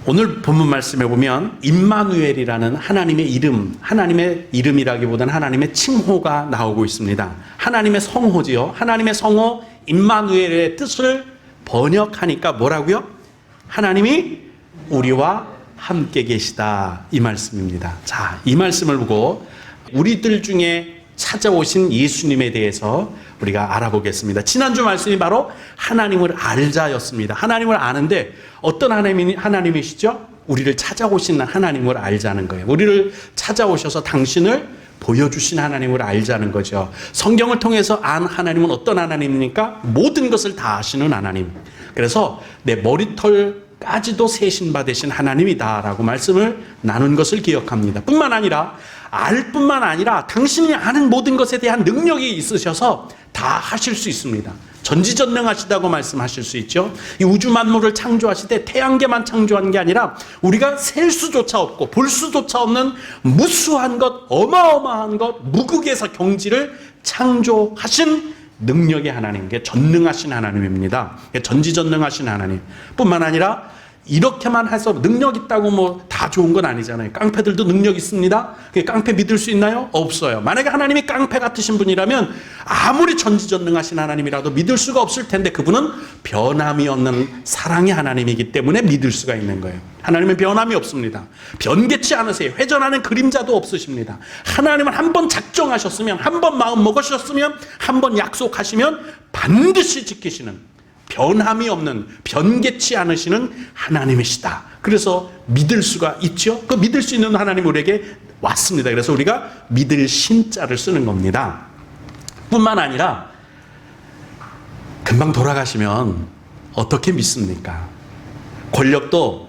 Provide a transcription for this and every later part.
오늘 본문 말씀에 보면 임마누엘이라는 하나님의 이름, 하나님의 이름이라기보다는 하나님의 칭호가 나오고 있습니다. 하나님의 성호지요. 하나님의 성호 임마누엘의 뜻을 번역하니까 뭐라고요? 하나님이 우리와 함께 계시다, 이 말씀입니다. 자, 이 말씀을 보고 우리들 중에 찾아오신 예수님에 대해서 우리가 알아보겠습니다. 지난주 말씀이 바로 하나님을 알자였습니다. 하나님을 아는데 어떤 하나님이시죠? 우리를 찾아오신 하나님을 알자는 거예요. 우리를 찾아오셔서 당신을 보여주신 하나님을 알자는 거죠. 성경을 통해서 안 하나님은 어떤 하나님입니까? 모든 것을 다 아시는 하나님. 그래서 내 머리털까지도 세신 받으신 하나님이다라고 말씀을 나눈 것을 기억합니다. 뿐만 아니라 알 뿐만 아니라 당신이 아는 모든 것에 대한 능력이 있으셔서 다 하실 수 있습니다. 전지전능하시다고 말씀하실 수 있죠. 이 우주 만물을 창조하실 때 태양계만 창조한 게 아니라 우리가 셀 수조차 없고 볼 수조차 없는 무수한 것, 어마어마한 것, 무극에서 경지를 창조하신 능력의 하나님, 전능하신 하나님입니다. 전지전능하신 하나님 뿐만 아니라 이렇게만 해서 능력 있다고 뭐 다 좋은 건 아니잖아요. 깡패들도 능력 있습니다. 깡패 믿을 수 있나요? 없어요. 만약에 하나님이 깡패 같으신 분이라면 아무리 전지전능하신 하나님이라도 믿을 수가 없을 텐데 그분은 변함이 없는 사랑의 하나님이기 때문에 믿을 수가 있는 거예요. 하나님은 변함이 없습니다. 변개치 않으세요. 회전하는 그림자도 없으십니다. 하나님은 한 번 작정하셨으면, 한 번 마음 먹으셨으면, 한 번 약속하시면 반드시 지키시는, 변함이 없는, 변개치 않으시는 하나님이시다. 그래서 믿을 수가 있죠. 그 믿을 수 있는 하나님 우리에게 왔습니다. 그래서 우리가 믿을 신자를 쓰는 겁니다. 뿐만 아니라 금방 돌아가시면 어떻게 믿습니까? 권력도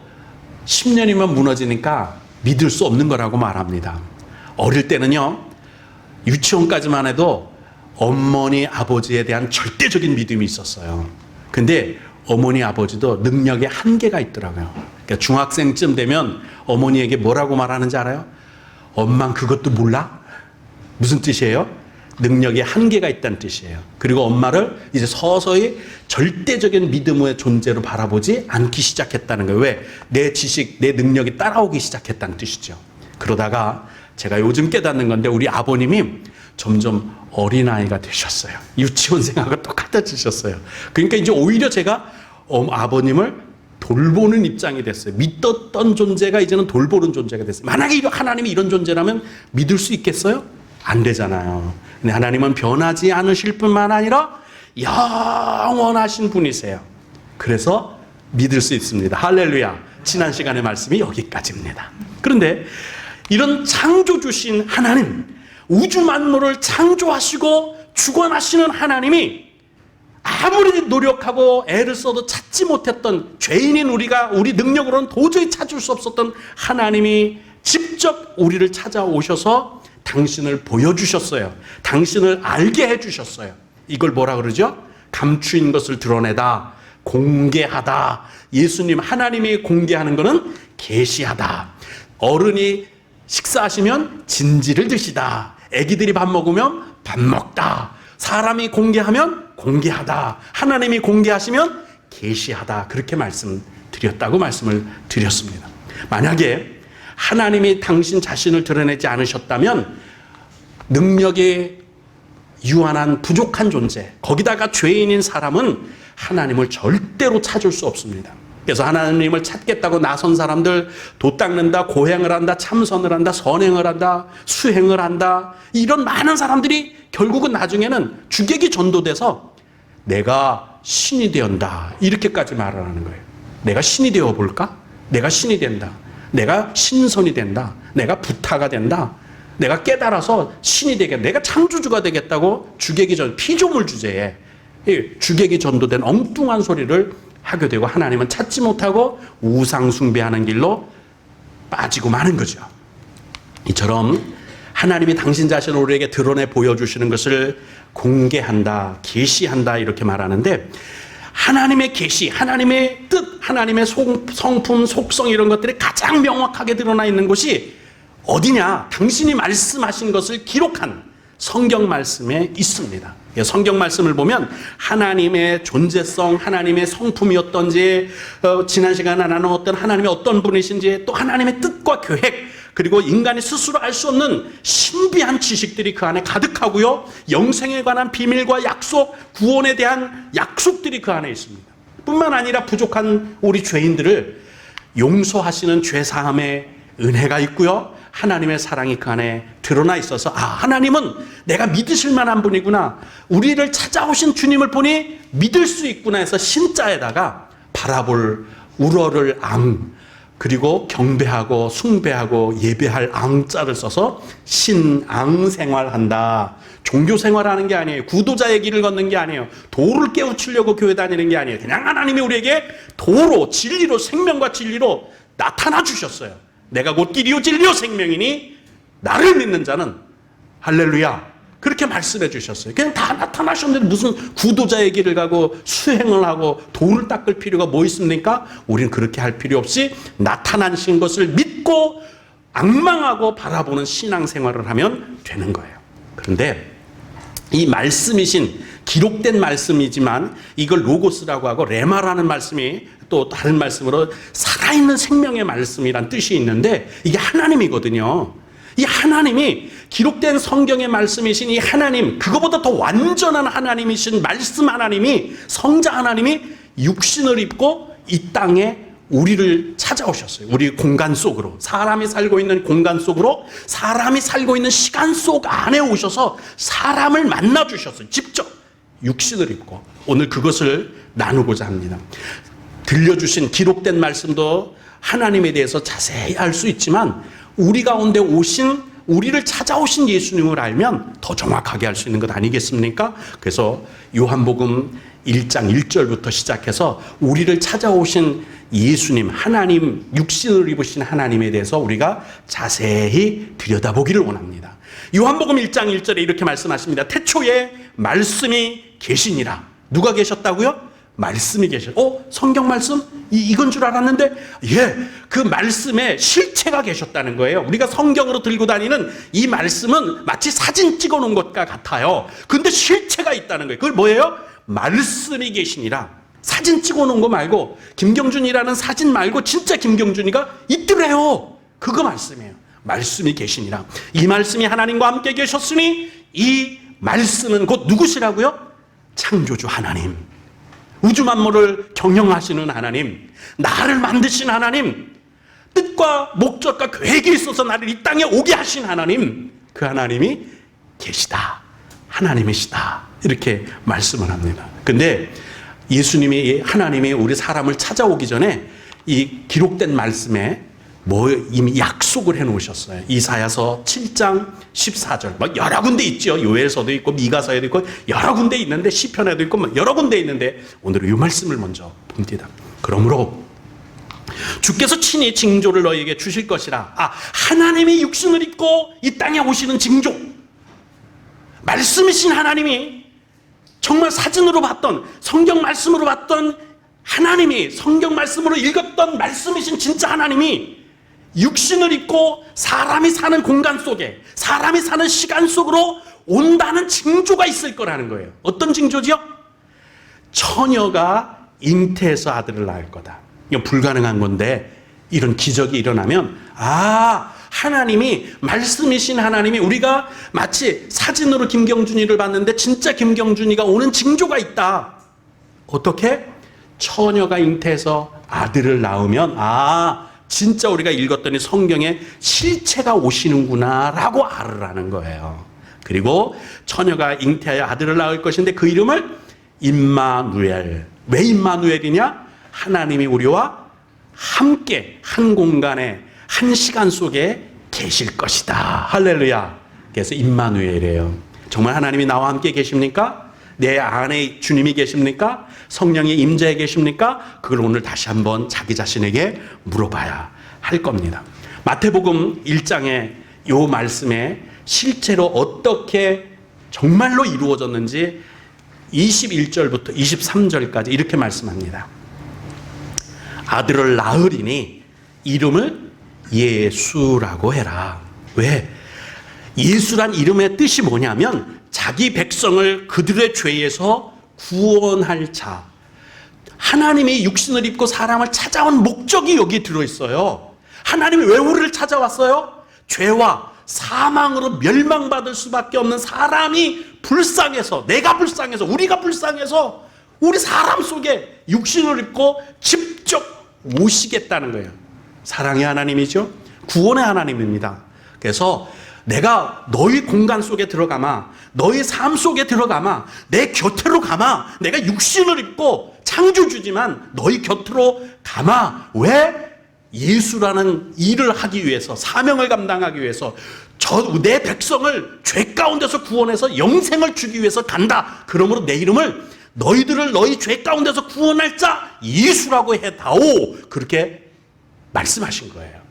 10년이면 무너지니까 믿을 수 없는 거라고 말합니다. 어릴 때는요, 유치원까지만 해도 어머니 아버지에 대한 절대적인 믿음이 있었어요. 근데 어머니 아버지도 능력에 한계가 있더라고요. 그러니까 중학생쯤 되면 어머니에게 뭐라고 말하는지 알아요? 엄만 그것도 몰라? 무슨 뜻이에요? 능력에 한계가 있다는 뜻이에요. 그리고 엄마를 이제 서서히 절대적인 믿음의 존재로 바라보지 않기 시작했다는 거예요. 왜? 내 지식, 내 능력이 따라오기 시작했다는 뜻이죠. 그러다가 제가 요즘 깨닫는 건데 우리 아버님이 점점 어린아이가 되셨어요. 유치원생하고 똑같아지셨어요. 그러니까 이제 오히려 제가 아버님을 돌보는 입장이 됐어요. 믿었던 존재가 이제는 돌보는 존재가 됐어요. 만약에 하나님이 이런 존재라면 믿을 수 있겠어요? 안 되잖아요. 근데 하나님은 변하지 않으실 뿐만 아니라 영원하신 분이세요. 그래서 믿을 수 있습니다. 할렐루야. 지난 시간의 말씀이 여기까지입니다. 그런데 이런 창조주신 하나님, 우주 만물을 창조하시고 주관하시는 하나님이 아무리 노력하고 애를 써도 찾지 못했던 죄인인 우리가 우리 능력으로는 도저히 찾을 수 없었던 하나님이 직접 우리를 찾아오셔서 당신을 보여주셨어요. 당신을 알게 해주셨어요. 이걸 뭐라 그러죠? 감추인 것을 드러내다, 공개하다. 예수님, 하나님이 공개하는 것은 계시하다. 어른이 식사하시면 진지를 드시다. 애기들이 밥 먹으면 밥 먹다. 사람이 공개하면 공개하다. 하나님이 공개하시면 계시하다. 그렇게 말씀드렸다고 말씀을 드렸습니다. 만약에 하나님이 당신 자신을 드러내지 않으셨다면 능력이 유한한 부족한 존재, 거기다가 죄인인 사람은 하나님을 절대로 찾을 수 없습니다. 그래서 하나님을 찾겠다고 나선 사람들 도 닦는다, 고행을 한다, 참선을 한다, 선행을 한다, 수행을 한다, 이런 많은 사람들이 결국은 나중에는 주객이 전도돼서 내가 신이 되었다, 이렇게까지 말을 하는 거예요. 내가 신이 되어 볼까? 내가 신이 된다. 내가 신선이 된다. 내가 부타가 된다. 내가 깨달아서 신이 되겠다. 내가 창조주가 되겠다고 주객이 피조물 주제에 주객이 전도된 엉뚱한 소리를 하게 되고 하나님은 찾지 못하고 우상 숭배하는 길로 빠지고 마는 거죠. 이처럼 하나님이 당신 자신을 우리에게 드러내 보여주시는 것을 공개한다, 계시한다 이렇게 말하는데 하나님의 계시, 하나님의 뜻, 하나님의 성품, 속성 이런 것들이 가장 명확하게 드러나 있는 곳이 어디냐? 당신이 말씀하신 것을 기록한 성경 말씀에 있습니다. 성경 말씀을 보면 하나님의 존재성, 하나님의 성품이었던지, 지난 시간에 나누었던 하나님의 어떤 분이신지, 또 하나님의 뜻과 계획, 그리고 인간이 스스로 알 수 없는 신비한 지식들이 그 안에 가득하고요. 영생에 관한 비밀과 약속, 구원에 대한 약속들이 그 안에 있습니다. 뿐만 아니라 부족한 우리 죄인들을 용서하시는 죄사함의 은혜가 있고요. 하나님의 사랑이 그 안에 드러나 있어서 하나님은 내가 믿으실 만한 분이구나, 우리를 찾아오신 주님을 보니 믿을 수 있구나 해서 신자에다가 바라볼 우러를 앙, 그리고 경배하고 숭배하고 예배할 앙자를 써서 신앙 생활한다. 종교 생활하는 게 아니에요. 구도자의 길을 걷는 게 아니에요. 도를 깨우치려고 교회 다니는 게 아니에요. 그냥 하나님이 우리에게 도로, 진리로, 생명과 진리로 나타나 주셨어요. 내가 곧 길이요 진리요 생명이니 나를 믿는 자는, 할렐루야, 그렇게 말씀해 주셨어요. 그냥 다 나타나셨는데 무슨 구도자의 길을 가고 수행을 하고 도를 닦을 필요가 뭐 있습니까? 우리는 그렇게 할 필요 없이 나타나신 것을 믿고 앙망하고 바라보는 신앙생활을 하면 되는 거예요. 그런데 이 말씀이신, 기록된 말씀이지만 이걸 로고스라고 하고 레마라는 말씀이 또 다른 말씀으로 살아있는 생명의 말씀이란 뜻이 있는데, 이게 하나님이거든요. 이 하나님이, 기록된 성경의 말씀이신 이 하나님, 그거보다 더 완전한 하나님이신 말씀 하나님이, 성자 하나님이 육신을 입고 이 땅에 우리를 찾아오셨어요. 우리 공간 속으로, 사람이 살고 있는 공간 속으로, 사람이 살고 있는 시간 속 안에 오셔서 사람을 만나 주셨어요. 직접 육신을 입고. 오늘 그것을 나누고자 합니다. 들려주신 기록된 말씀도 하나님에 대해서 자세히 알 수 있지만, 우리 가운데 오신, 우리를 찾아오신 예수님을 알면 더 정확하게 알 수 있는 것 아니겠습니까? 그래서 요한복음 1장 1절부터 시작해서 우리를 찾아오신 예수님, 하나님, 육신을 입으신 하나님에 대해서 우리가 자세히 들여다보기를 원합니다. 요한복음 1장 1절에 이렇게 말씀하십니다. 태초에 말씀이 계시니라. 누가 계셨다고요? 말씀이 계셔. 성경 말씀? 이건 줄 알았는데, 그 말씀에 실체가 계셨다는 거예요. 우리가 성경으로 들고 다니는 이 말씀은 마치 사진 찍어 놓은 것과 같아요. 근데 실체가 있다는 거예요. 그걸 뭐예요? 말씀이 계시니라. 사진 찍어 놓은 거 말고, 김경준이라는 사진 말고 진짜 김경준이가 있더래요. 그거 말씀이에요. 말씀이 계시니라. 이 말씀이 하나님과 함께 계셨으니 이 말씀은 곧 누구시라고요? 창조주 하나님, 우주 만물을 경영하시는 하나님, 나를 만드신 하나님, 뜻과 목적과 계획이 있어서 나를 이 땅에 오게 하신 하나님, 그 하나님이 계시다, 하나님이시다, 이렇게 말씀을 합니다. 근데 예수님이, 하나님이 우리 사람을 찾아오기 전에 이 기록된 말씀에 이미 약속을 해 놓으셨어요. 이사야서 7장 14절. 여러 군데 있죠. 요엘서도 있고 미가서에도 있고 여러 군데 있는데, 시편에도 있고 여러 군데 있는데, 오늘은 이 말씀을 먼저 봅니다. 그러므로 주께서 친히 징조를 너희에게 주실 것이라. 하나님이 육신을 입고 이 땅에 오시는 징조, 말씀이신 하나님이, 정말 사진으로 봤던, 성경 말씀으로 봤던 하나님이, 성경 말씀으로 읽었던 말씀이신 진짜 하나님이 육신을 입고 사람이 사는 공간 속에, 사람이 사는 시간 속으로 온다는 징조가 있을 거라는 거예요. 어떤 징조지요? 처녀가 잉태해서 아들을 낳을 거다. 이건 불가능한 건데, 이런 기적이 일어나면 하나님이, 말씀이신 하나님이, 우리가 마치 사진으로 김경준이를 봤는데 진짜 김경준이가 오는 징조가 있다. 어떻게? 처녀가 잉태해서 아들을 낳으면 진짜 우리가 읽었더니 성경에 실체가 오시는구나 라고 알으라는 거예요. 그리고 처녀가 잉태하여 아들을 낳을 것인데 그 이름을 임마누엘. 왜 임마누엘이냐? 하나님이 우리와 함께 한 공간에, 한 시간 속에 계실 것이다. 할렐루야. 그래서 임마누엘이에요. 정말 하나님이 나와 함께 계십니까? 내 안에 주님이 계십니까? 성령이 임재해 계십니까? 그걸 오늘 다시 한번 자기 자신에게 물어봐야 할 겁니다. 마태복음 1장의 요 말씀에 실제로 어떻게 정말로 이루어졌는지 21절부터 23절까지 이렇게 말씀합니다. 아들을 낳으리니 이름을 예수라고 해라. 왜? 예수란 이름의 뜻이 뭐냐면 자기 백성을 그들의 죄에서 구원할 자. 하나님이 육신을 입고 사람을 찾아온 목적이 여기에 들어있어요. 하나님이 왜 우리를 찾아왔어요? 죄와 사망으로 멸망받을 수밖에 없는 사람이 불쌍해서, 내가 불쌍해서, 우리가 불쌍해서 우리 사람 속에 육신을 입고 직접 오시겠다는 거예요. 사랑의 하나님이죠. 구원의 하나님입니다. 그래서 내가 너희 공간 속에 들어가마, 너희 삶 속에 들어가마, 내 곁으로 가마, 내가 육신을 입고 창조주지만 너희 곁으로 가마. 왜? 예수라는 일을 하기 위해서, 사명을 감당하기 위해서, 내 백성을 죄 가운데서 구원해서 영생을 주기 위해서 간다. 그러므로 내 이름을 너희들을 너희 죄 가운데서 구원할 자 예수라고 해다오. 그렇게 말씀하신 거예요.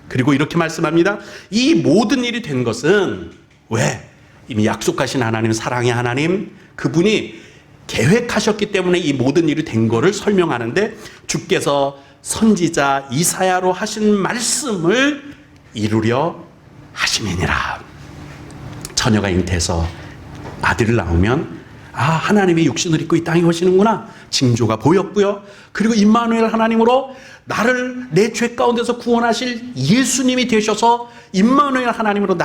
그리고 이렇게 말씀합니다. 이 모든 일이 된 것은 왜? 이미 약속하신 하나님, 사랑의 하나님, 그분이 계획하셨기 때문에 이 모든 일이 된 거를 설명하는데, 주께서 선지자 이사야로 하신 말씀을 이루려 하심이니라. 처녀가 잉태해서 아들을 낳으면 하나님이 육신을 입고 이 땅에 오시는구나, 징조가 보였고요. 그리고 임마누엘 하나님으로 나를 내 죄 가운데서 구원하실 예수님이 되셔서 임마누엘 하나님으로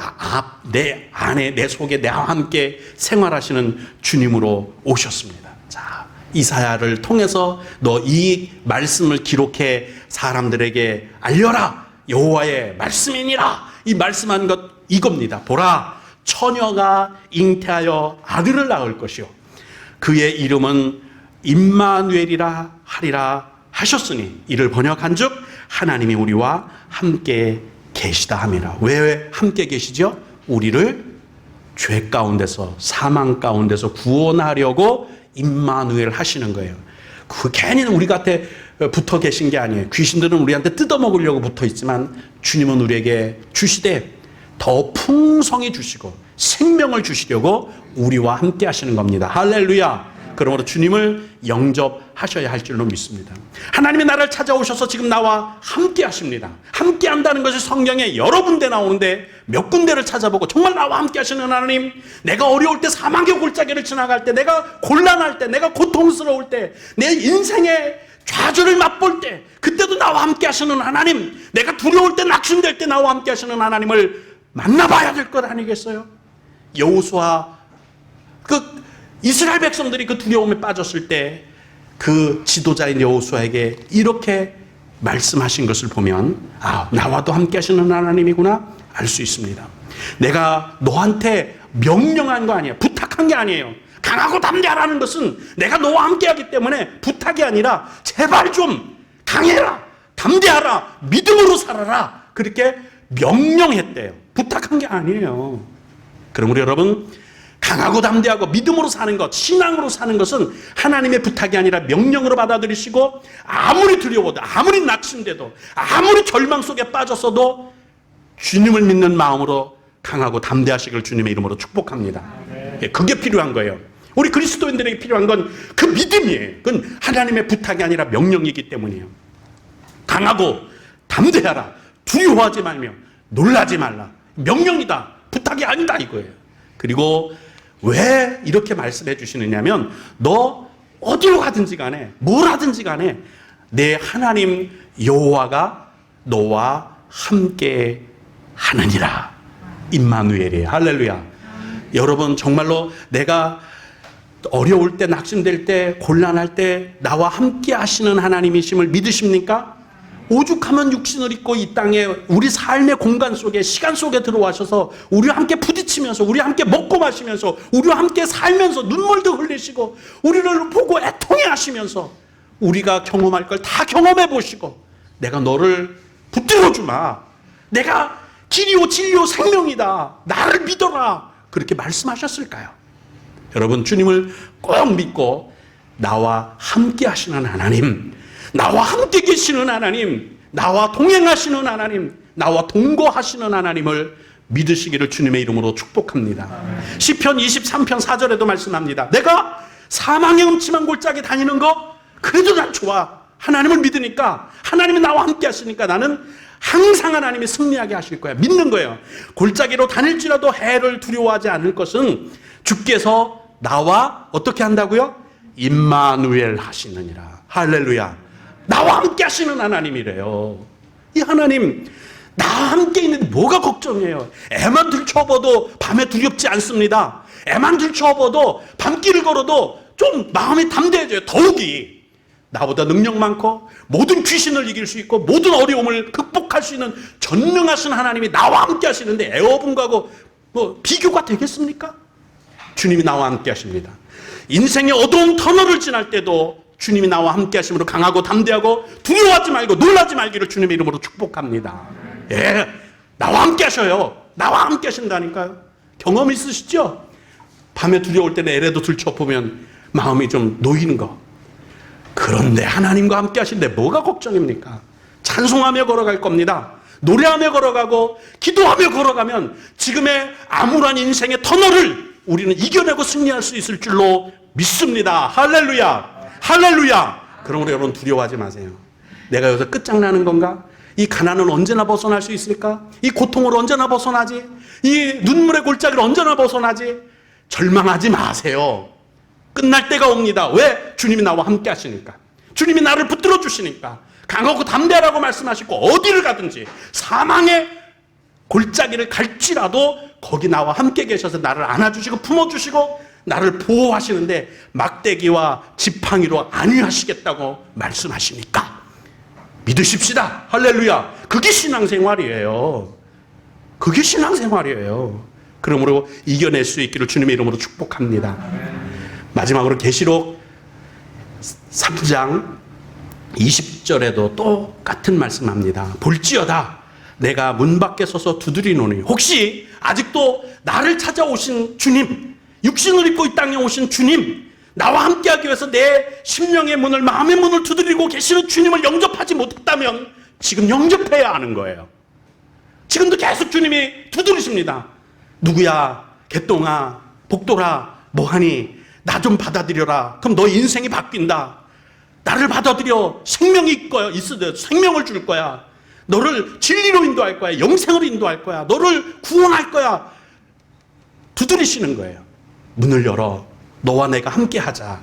내 안에, 내 속에 나와 함께 생활하시는 주님으로 오셨습니다. 자, 이사야를 통해서 너 이 말씀을 기록해 사람들에게 알려라. 여호와의 말씀이니라. 이 말씀한 것 이겁니다. 보라, 처녀가 잉태하여 아들을 낳을 것이요 그의 이름은 임마누엘이라 하리라 하셨으니, 이를 번역한즉 하나님이 우리와 함께 계시다 함이라. 왜 함께 계시죠? 우리를 죄 가운데서, 사망 가운데서 구원하려고 임마누엘 하시는 거예요. 그 괜히 우리 곁에 붙어 계신 게 아니에요. 귀신들은 우리한테 뜯어먹으려고 붙어 있지만 주님은 우리에게 주시되 더 풍성히 주시고 생명을 주시려고 우리와 함께 하시는 겁니다. 할렐루야. 그러므로 주님을 영접하셔야 할 줄로 믿습니다. 하나님이 나를 찾아오셔서 지금 나와 함께 하십니다. 함께 한다는 것이 성경에 여러 군데 나오는데 몇 군데를 찾아보고 정말 나와 함께 하시는 하나님, 내가 어려울 때, 사망의 골짜기를 지나갈 때, 내가 곤란할 때, 내가 고통스러울 때, 내 인생의 좌절을 맛볼 때, 그때도 나와 함께 하시는 하나님, 내가 두려울 때, 낙심될 때 나와 함께 하시는 하나님을 만나봐야 될 것 아니겠어요? 여호수아, 이스라엘 백성들이 그 두려움에 빠졌을 때 그 지도자인 여호수아에게 이렇게 말씀하신 것을 보면 나와도 함께 하시는 하나님이구나 알 수 있습니다. 내가 너한테 명령한 거 아니에요. 부탁한 게 아니에요. 강하고 담대하라는 것은 내가 너와 함께 하기 때문에 부탁이 아니라 제발 좀 강해라, 담대하라, 믿음으로 살아라, 그렇게 명령했대요. 부탁한 게 아니에요. 그러므로 여러분, 강하고 담대하고 믿음으로 사는 것, 신앙으로 사는 것은 하나님의 부탁이 아니라 명령으로 받아들이시고, 아무리 두려워도, 아무리 낙심돼도, 아무리 절망 속에 빠졌어도 주님을 믿는 마음으로 강하고 담대하시기를 주님의 이름으로 축복합니다. 그게 필요한 거예요. 우리 그리스도인들에게 필요한 건 그 믿음이에요. 그건 하나님의 부탁이 아니라 명령이기 때문이에요. 강하고 담대하라, 두려워하지 말며 놀라지 말라. 명령이다, 부탁이 아니다 이거예요. 그리고 왜 이렇게 말씀해 주시느냐면, 너 어디로 가든지 간에 뭘 하든지 간에 내 하나님 여호와가 너와 함께 하느니라. 임마누엘이에요. 할렐루야. 여러분, 정말로 내가 어려울 때, 낙심될 때, 곤란할 때 나와 함께 하시는 하나님이심을 믿으십니까? 오죽하면 육신을 입고 이 땅에 우리 삶의 공간 속에, 시간 속에 들어와셔서 우리와 함께 부딪히면서, 우리와 함께 먹고 마시면서, 우리와 함께 살면서 눈물도 흘리시고 우리를 보고 애통해 하시면서 우리가 경험할 걸 다 경험해 보시고, 내가 너를 붙들어 주마, 내가 길이요 진리요 생명이다, 나를 믿어라, 그렇게 말씀하셨을까요? 여러분, 주님을 꼭 믿고 나와 함께 하시는 하나님, 나와 함께 계시는 하나님, 나와 동행하시는 하나님, 나와 동거하시는 하나님을 믿으시기를 주님의 이름으로 축복합니다. 시편 23편 4절에도 말씀합니다. 내가 사망의 음침한 골짜기 다니는 거 그래도 난 좋아. 하나님을 믿으니까, 하나님이 나와 함께 하시니까 나는 항상 하나님이 승리하게 하실 거야. 믿는 거예요. 골짜기로 다닐지라도 해를 두려워하지 않을 것은 주께서 나와 어떻게 한다고요? 임마누엘 하시느니라. 할렐루야. 나와 함께 하시는 하나님이래요. 이 하나님 나와 함께 있는데 뭐가 걱정이에요? 애만 들쳐업어도 밤에 두렵지 않습니다. 애만 들쳐업어도 밤길을 걸어도 좀 마음이 담대해져요. 더욱이 나보다 능력 많고 모든 귀신을 이길 수 있고 모든 어려움을 극복할 수 있는 전능하신 하나님이 나와 함께 하시는데 애어분과고 뭐 비교가 되겠습니까? 주님이 나와 함께 하십니다. 인생의 어두운 터널을 지날 때도 주님이 나와 함께 하심으로 강하고 담대하고 두려워하지 말고 놀라지 말기를 주님의 이름으로 축복합니다. 예, 나와 함께 하셔요. 나와 함께 하신다니까요. 경험 있으시죠? 밤에 두려울 때는 애래도 들춰보면 마음이 좀 놓이는 거. 그런데 하나님과 함께 하신데 뭐가 걱정입니까? 찬송하며 걸어갈 겁니다. 노래하며 걸어가고 기도하며 걸어가면 지금의 암울한 인생의 터널을 우리는 이겨내고 승리할 수 있을 줄로 믿습니다. 할렐루야. 할렐루야. 그러므로 여러분 두려워하지 마세요. 내가 여기서 끝장나는 건가? 이 가난은 언제나 벗어날 수 있을까? 이 고통을 언제나 벗어나지? 이 눈물의 골짜기를 언제나 벗어나지? 절망하지 마세요. 끝날 때가 옵니다. 왜? 주님이 나와 함께 하시니까. 주님이 나를 붙들어 주시니까. 강하고 담대하라고 말씀하시고 어디를 가든지 사망의 골짜기를 갈지라도 거기 나와 함께 계셔서 나를 안아주시고 품어주시고 나를 보호하시는데 막대기와 지팡이로 안위하시겠다고 말씀하시니까 믿으십시다. 할렐루야. 그게 신앙생활이에요. 그게 신앙생활이에요. 그러므로 이겨낼 수 있기를 주님의 이름으로 축복합니다. 마지막으로 계시록 3장 20절에도 똑같은 말씀합니다. 볼지어다 내가 문 밖에 서서 두드리노니 혹시 아직도 나를 찾아오신 주님, 육신을 입고 이 땅에 오신 주님, 나와 함께하기 위해서 내 심령의 문을, 마음의 문을 두드리고 계시는 주님을 영접하지 못했다면 지금 영접해야 하는 거예요. 지금도 계속 주님이 두드리십니다. 누구야? 개똥아, 복돌아, 뭐하니? 나 좀 받아들여라. 그럼 너 인생이 바뀐다. 나를 받아들여. 생명이 있을 생명을 줄 거야. 너를 진리로 인도할 거야. 영생으로 인도할 거야. 너를 구원할 거야. 두드리시는 거예요. 문을 열어. 너와 내가 함께 하자.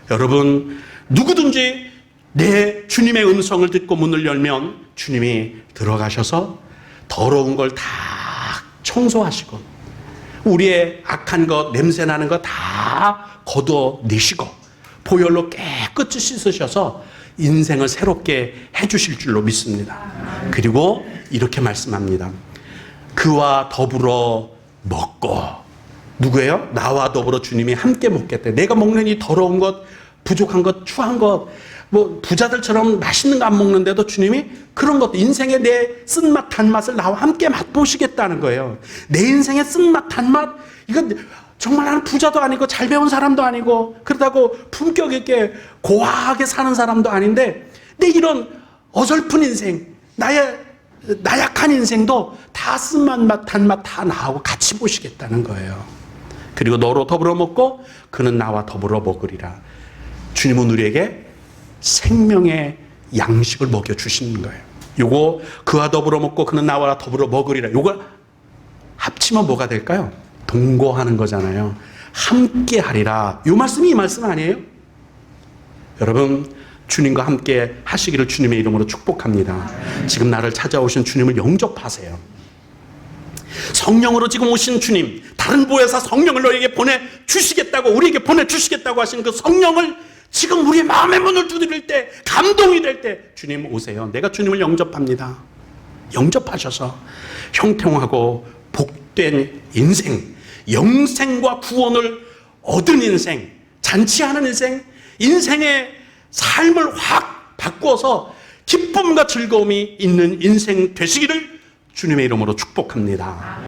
여러분, 누구든지 내 주님의 음성을 듣고 문을 열면 주님이 들어가셔서 더러운 걸 다 청소하시고 우리의 악한 것, 냄새나는 거 다 걷어내시고 보혈로 깨끗이 씻으셔서 인생을 새롭게 해주실 줄로 믿습니다. 그리고 이렇게 말씀합니다. 그와 더불어 먹고. 누구예요? 나와 더불어 주님이 함께 먹겠다. 내가 먹는 이 더러운 것, 부족한 것, 추한 것, 뭐 부자들처럼 맛있는 거 안 먹는데도 주님이 그런 것도 인생의 내 쓴맛 단맛을 나와 함께 맛보시겠다는 거예요. 내 인생의 쓴맛 단맛, 이건 정말 나는 부자도 아니고 잘 배운 사람도 아니고 그렇다고 품격 있게 고아하게 사는 사람도 아닌데 내 이런 어설픈 인생, 나의 나약한 인생도 다 쓴맛 단맛 다 나하고 같이 보시겠다는 거예요. 그리고 너로 더불어 먹고 그는 나와 더불어 먹으리라. 주님은 우리에게 생명의 양식을 먹여주시는 거예요. 요거 그와 더불어 먹고 그는 나와 더불어 먹으리라. 요걸 합치면 뭐가 될까요? 동거하는 거잖아요. 함께 하리라. 요 말씀이 이 말씀 아니에요? 여러분, 주님과 함께 하시기를 주님의 이름으로 축복합니다. 지금 나를 찾아오신 주님을 영접하세요. 성령으로 지금 오신 주님, 다른 보혜사 성령을 너에게 보내주시겠다고, 우리에게 보내주시겠다고 하신 그 성령을 지금 우리의 마음의 문을 두드릴 때, 감동이 될 때 주님 오세요. 내가 주님을 영접합니다. 영접하셔서 형통하고 복된 인생, 영생과 구원을 얻은 인생, 잔치하는 인생, 인생의 삶을 확 바꾸어서 기쁨과 즐거움이 있는 인생 되시기를 주님의 이름으로 축복합니다.